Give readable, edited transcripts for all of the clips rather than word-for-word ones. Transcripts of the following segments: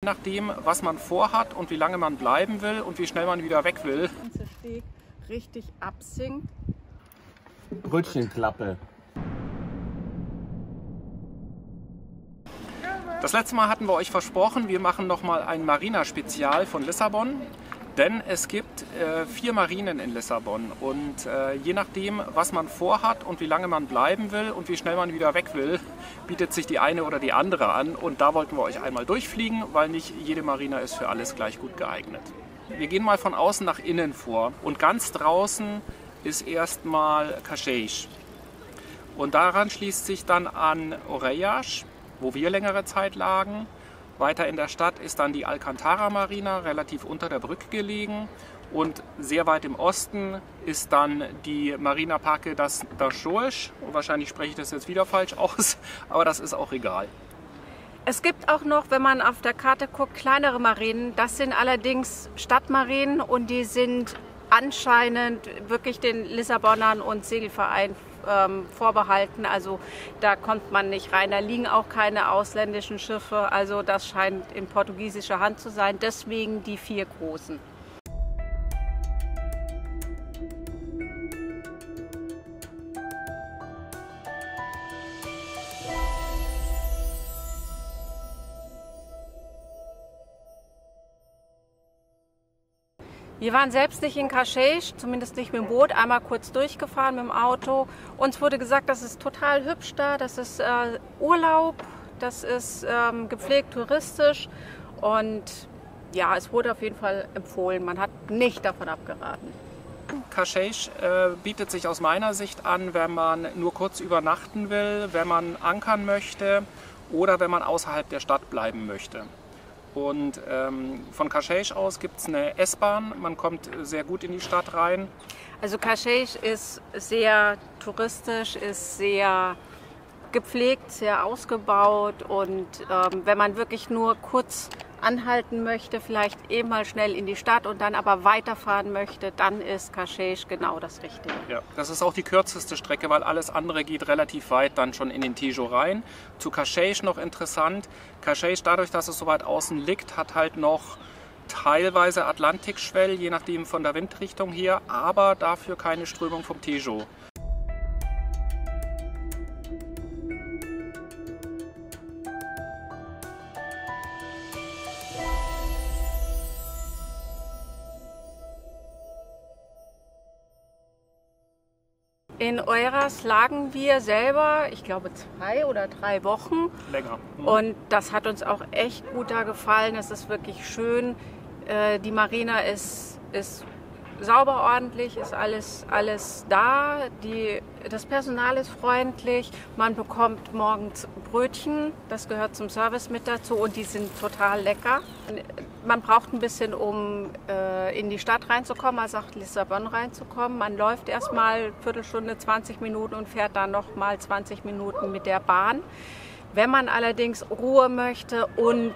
nachdem, was man vorhat und wie lange man bleiben will und wie schnell man wieder weg will. Und der Steg richtig absinkt. Brötchenklappe. Das letzte Mal hatten wir euch versprochen, wir machen nochmal ein Marina-Spezial von Lissabon. Denn es gibt 4 Marinen in Lissabon und je nachdem, was man vorhat und wie lange man bleiben will und wie schnell man wieder weg will, bietet sich die eine oder die andere an. Und da wollten wir euch einmal durchfliegen, weil nicht jede Marina ist für alles gleich gut geeignet. Wir gehen mal von außen nach innen vor und ganz draußen ist erstmal Cascais. Und daran schließt sich dann an Oreias, wo wir längere Zeit lagen. Weiter in der Stadt ist dann die Alcantara Marina, relativ unter der Brücke gelegen. Und sehr weit im Osten ist dann die Marina Parque das Açores. Wahrscheinlich spreche ich das jetzt wieder falsch aus, aber das ist auch egal. Es gibt auch noch, wenn man auf der Karte guckt, kleinere Marinen. Das sind allerdings Stadtmarinen und die sind anscheinend wirklich den Lissabonern und Segelverein vorbehalten. Also da kommt man nicht rein. Da liegen auch keine ausländischen Schiffe. Also das scheint in portugiesischer Hand zu sein. Deswegen die 4 großen. Wir waren selbst nicht in Cascais, zumindest nicht mit dem Boot, einmal kurz durchgefahren mit dem Auto. Uns wurde gesagt, das ist total hübsch da, das ist Urlaub, das ist gepflegt touristisch und ja, es wurde auf jeden Fall empfohlen, man hat nicht davon abgeraten. Cascais bietet sich aus meiner Sicht an, wenn man nur kurz übernachten will, wenn man ankern möchte oder wenn man außerhalb der Stadt bleiben möchte. Und von Cascais aus gibt es eine S-Bahn, man kommt sehr gut in die Stadt rein. Also Cascais ist sehr touristisch, ist sehr gepflegt, sehr ausgebaut und wenn man wirklich nur kurz anhalten möchte, vielleicht eben mal schnell in die Stadt und dann aber weiterfahren möchte, dann ist Cascais genau das Richtige. Ja, das ist auch die kürzeste Strecke, weil alles andere geht relativ weit dann schon in den Tejo rein. Zu Cascais noch interessant, Cascais dadurch, dass es so weit außen liegt, hat halt noch teilweise Atlantikschwell, je nachdem von der Windrichtung her, aber dafür keine Strömung vom Tejo. In Oeiras lagen wir selber, ich glaube 2 oder 3 Wochen. Länger. Und das hat uns auch echt gut da gefallen. Es ist wirklich schön. Die Marina ist sauber, ordentlich, ist alles da. Das Personal ist freundlich. Man bekommt morgens Brötchen, das gehört zum Service mit dazu und die sind total lecker. Man braucht ein bisschen, um in die Stadt reinzukommen, also nach Lissabon reinzukommen. Man läuft erstmal eine Viertelstunde, 20 Minuten und fährt dann nochmal 20 Minuten mit der Bahn. Wenn man allerdings Ruhe möchte und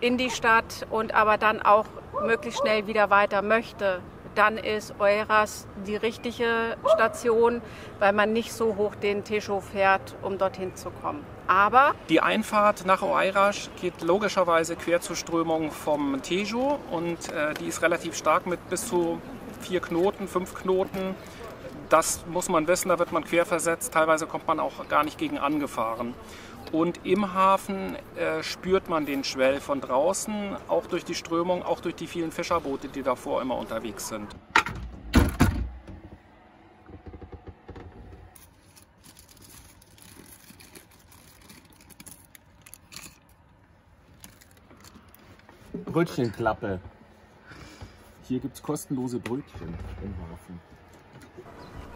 in die Stadt und aber dann auch möglichst schnell wieder weiter möchte, dann ist Oeiras die richtige Station, weil man nicht so hoch den Tejo fährt, um dorthin zu kommen. Aber die Einfahrt nach Oeiras geht logischerweise quer zur Strömung vom Tejo und die ist relativ stark mit bis zu 4 Knoten, 5 Knoten. Das muss man wissen, da wird man querversetzt, teilweise kommt man auch gar nicht gegen angefahren. Und im Hafen spürt man den Schwell von draußen, auch durch die Strömung, auch durch die vielen Fischerboote, die davor immer unterwegs sind. Brötchenklappe. Hier gibt es kostenlose Brötchen im Hafen.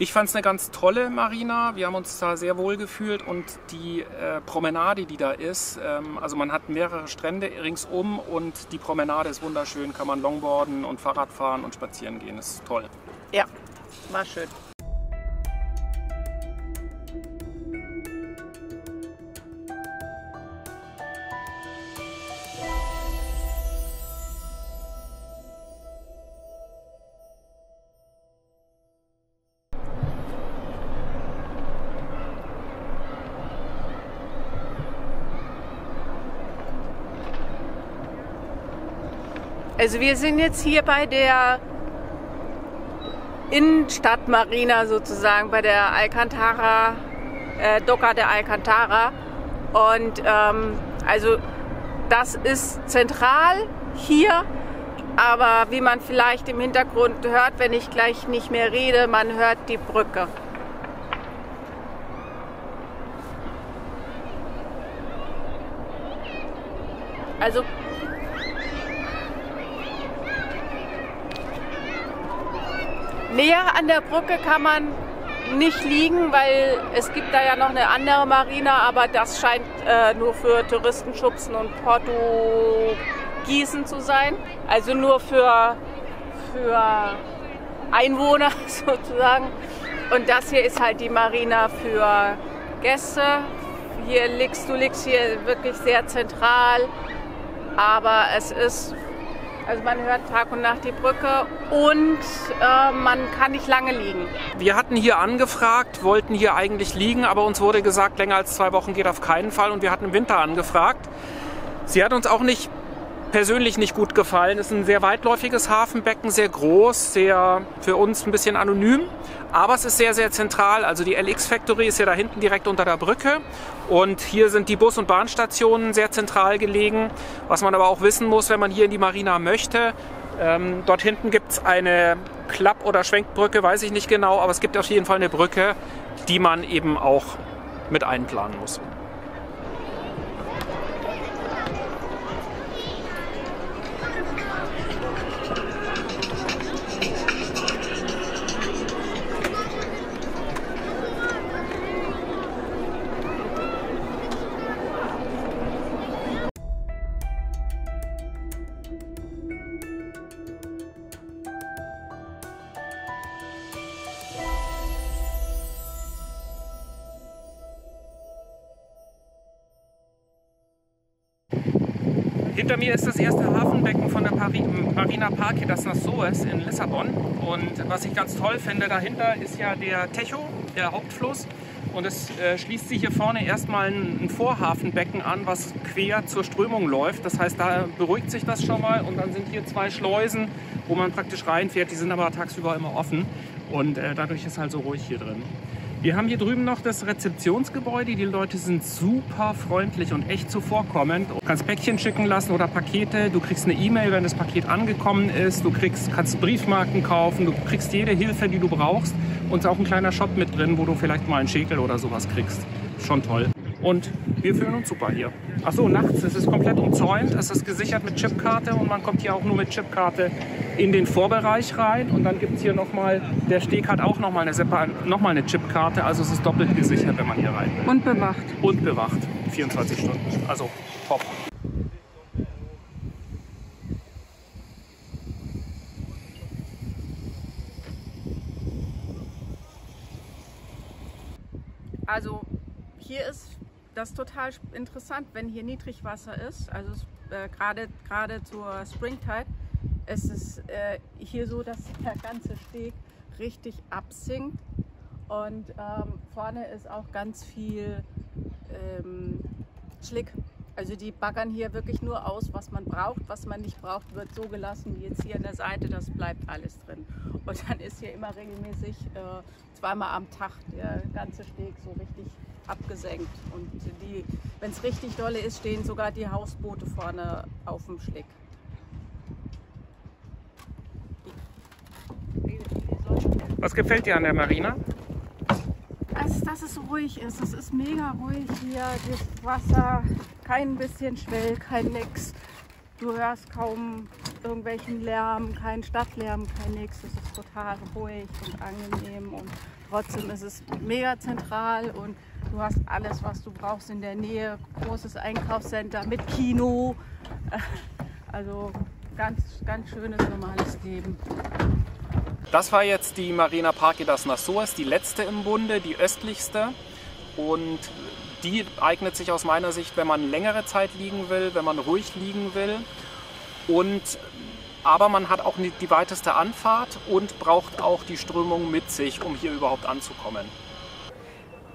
Ich fand es eine ganz tolle Marina, wir haben uns da sehr wohl gefühlt und die Promenade, die da ist, also man hat mehrere Strände ringsum und die Promenade ist wunderschön, kann man Longboarden und Fahrrad fahren und spazieren gehen, das ist toll. ja, war schön. Also wir sind jetzt hier bei der Innenstadtmarina sozusagen, bei der Alcantara, Docca de Alcantara. Und also das ist zentral hier, aber wie man vielleicht im Hintergrund hört, wenn ich gleich nicht mehr rede, man hört die Brücke. Also näher an der Brücke kann man nicht liegen, weil es gibt da ja noch eine andere Marina, aber das scheint nur für Touristenschubsen und Portugießen zu sein. Also nur für Einwohner sozusagen. Und das hier ist halt die Marina für Gäste. Du liegst hier wirklich sehr zentral, aber es ist, also man hört Tag und Nacht die Brücke und man kann nicht lange liegen. Wir hatten hier angefragt, wollten hier eigentlich liegen, aber uns wurde gesagt, länger als 2 Wochen geht auf keinen Fall und wir hatten im Winter angefragt. Sie hat uns auch persönlich nicht gut gefallen. Es ist ein sehr weitläufiges Hafenbecken, sehr groß, sehr für uns ein bisschen anonym, aber es ist sehr, sehr zentral. Also die LX Factory ist ja da hinten direkt unter der Brücke und hier sind die Bus- und Bahnstationen sehr zentral gelegen. Was man aber auch wissen muss, wenn man hier in die Marina möchte, dort hinten gibt es eine Klapp- oder Schwenkbrücke, weiß ich nicht genau, aber es gibt auf jeden Fall eine Brücke, die man eben auch mit einplanen muss. Hinter mir ist das erste Hafenbecken von der Marina Parque das Nações in Lissabon. Und was ich ganz toll finde, dahinter ist ja der Tejo, der Hauptfluss. Und es schließt sich hier vorne erstmal ein Vorhafenbecken an, was quer zur Strömung läuft. Das heißt, da beruhigt sich das schon mal. Und dann sind hier 2 Schleusen, wo man praktisch reinfährt. Die sind aber tagsüber immer offen. Und dadurch ist halt so ruhig hier drin. Wir haben hier drüben noch das Rezeptionsgebäude. Die Leute sind super freundlich und echt zuvorkommend. Du kannst Päckchen schicken lassen oder Pakete. Du kriegst eine E-Mail, wenn das Paket angekommen ist. Du kannst Briefmarken kaufen. Du kriegst jede Hilfe, die du brauchst. Und es ist auch ein kleiner Shop mit drin, wo du vielleicht mal einen Schäkel oder sowas kriegst. Schon toll. Und wir fühlen uns super hier. Achso, nachts, es ist komplett umzäunt. Es ist gesichert mit Chipkarte und man kommt hier auch nur mit Chipkarte in den Vorbereich rein. Und dann gibt es hier nochmal, der Steg hat auch nochmal eine Chipkarte. Also es ist doppelt gesichert, wenn man hier rein will. Und bewacht. Und bewacht. 24 Stunden. Also top. Also hier ist das total interessant, wenn hier Niedrigwasser ist, also gerade zur Springtide, es ist hier so, dass der ganze Steg richtig absinkt und vorne ist auch ganz viel Schlick. Also die baggern hier wirklich nur aus, was man braucht. Was man nicht braucht, wird so gelassen wie jetzt hier an der Seite, das bleibt alles drin. Und dann ist hier immer regelmäßig 2-mal am Tag der ganze Steg so richtig abgesenkt. Und wenn es richtig dolle ist, stehen sogar die Hausboote vorne auf dem Schlick. Was gefällt dir an der Marina? Also, dass es so ruhig ist. Es ist mega ruhig hier. Das Wasser, kein bisschen Schwell, kein nix. Du hörst kaum irgendwelchen Lärm, keinen Stadtlärm, kein nix. Es ist total ruhig und angenehm und trotzdem ist es mega zentral und du hast alles, was du brauchst in der Nähe. Großes Einkaufscenter mit Kino. Also ganz, ganz schönes, normales Leben. Das war jetzt die Marina Parque das Nações, die letzte im Bunde, die östlichste. Und die eignet sich aus meiner Sicht, wenn man längere Zeit liegen will, wenn man ruhig liegen will. Aber man hat auch die weiteste Anfahrt und braucht auch die Strömung mit sich, um hier überhaupt anzukommen.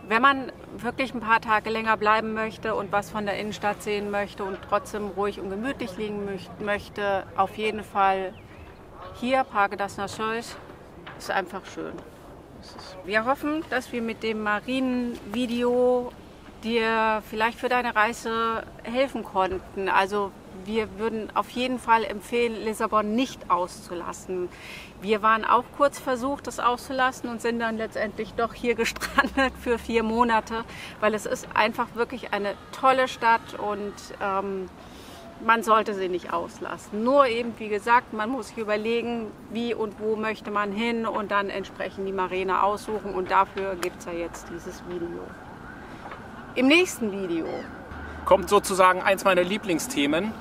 wenn man wirklich ein paar Tage länger bleiben möchte und was von der Innenstadt sehen möchte und trotzdem ruhig und gemütlich liegen möchte, auf jeden Fall hier, Parque das Nações, ist einfach schön. Wir hoffen, dass wir mit dem Marienvideo dir vielleicht für deine Reise helfen konnten. Also wir würden auf jeden Fall empfehlen, Lissabon nicht auszulassen. Wir waren auch kurz versucht, das auszulassen und sind dann letztendlich doch hier gestrandet für 4 Monate, weil es ist einfach wirklich eine tolle Stadt und man sollte sie nicht auslassen. Nur eben, wie gesagt, man muss sich überlegen, wie und wo möchte man hin und dann entsprechend die Marina aussuchen und dafür gibt es ja jetzt dieses Video. Im nächsten Video kommt sozusagen eins meiner Lieblingsthemen.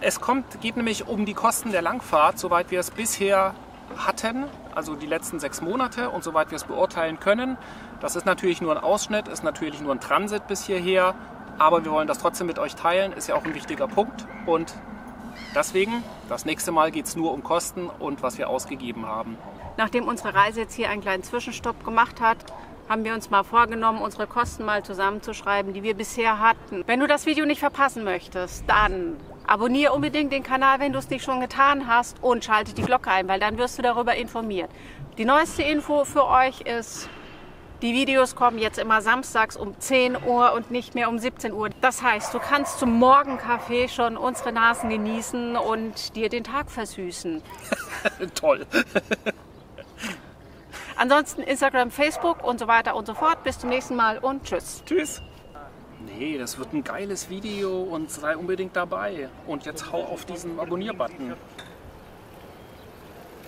Es geht nämlich um die Kosten der Langfahrt, soweit wir es bisher hatten, also die letzten 6 Monate und soweit wir es beurteilen können. Das ist natürlich nur ein Ausschnitt, ist natürlich nur ein Transit bis hierher, aber wir wollen das trotzdem mit euch teilen, ist ja auch ein wichtiger Punkt und deswegen, das nächste Mal geht es nur um Kosten und was wir ausgegeben haben. Nachdem unsere Reise jetzt hier einen kleinen Zwischenstopp gemacht hat, haben wir uns mal vorgenommen, unsere Kosten mal zusammenzuschreiben, die wir bisher hatten. Wenn du das Video nicht verpassen möchtest, dann abonniere unbedingt den Kanal, wenn du es nicht schon getan hast und schalte die Glocke ein, weil dann wirst du darüber informiert. Die neueste Info für euch ist, die Videos kommen jetzt immer samstags um 10 Uhr und nicht mehr um 17 Uhr. Das heißt, du kannst zum Morgenkaffee schon unsere Nasen genießen und dir den Tag versüßen. Toll. Ansonsten Instagram, Facebook und so weiter und so fort. Bis zum nächsten Mal und tschüss. Tschüss. Nee, das wird ein geiles Video und sei unbedingt dabei. Und jetzt hau auf diesen Abonnier-Button.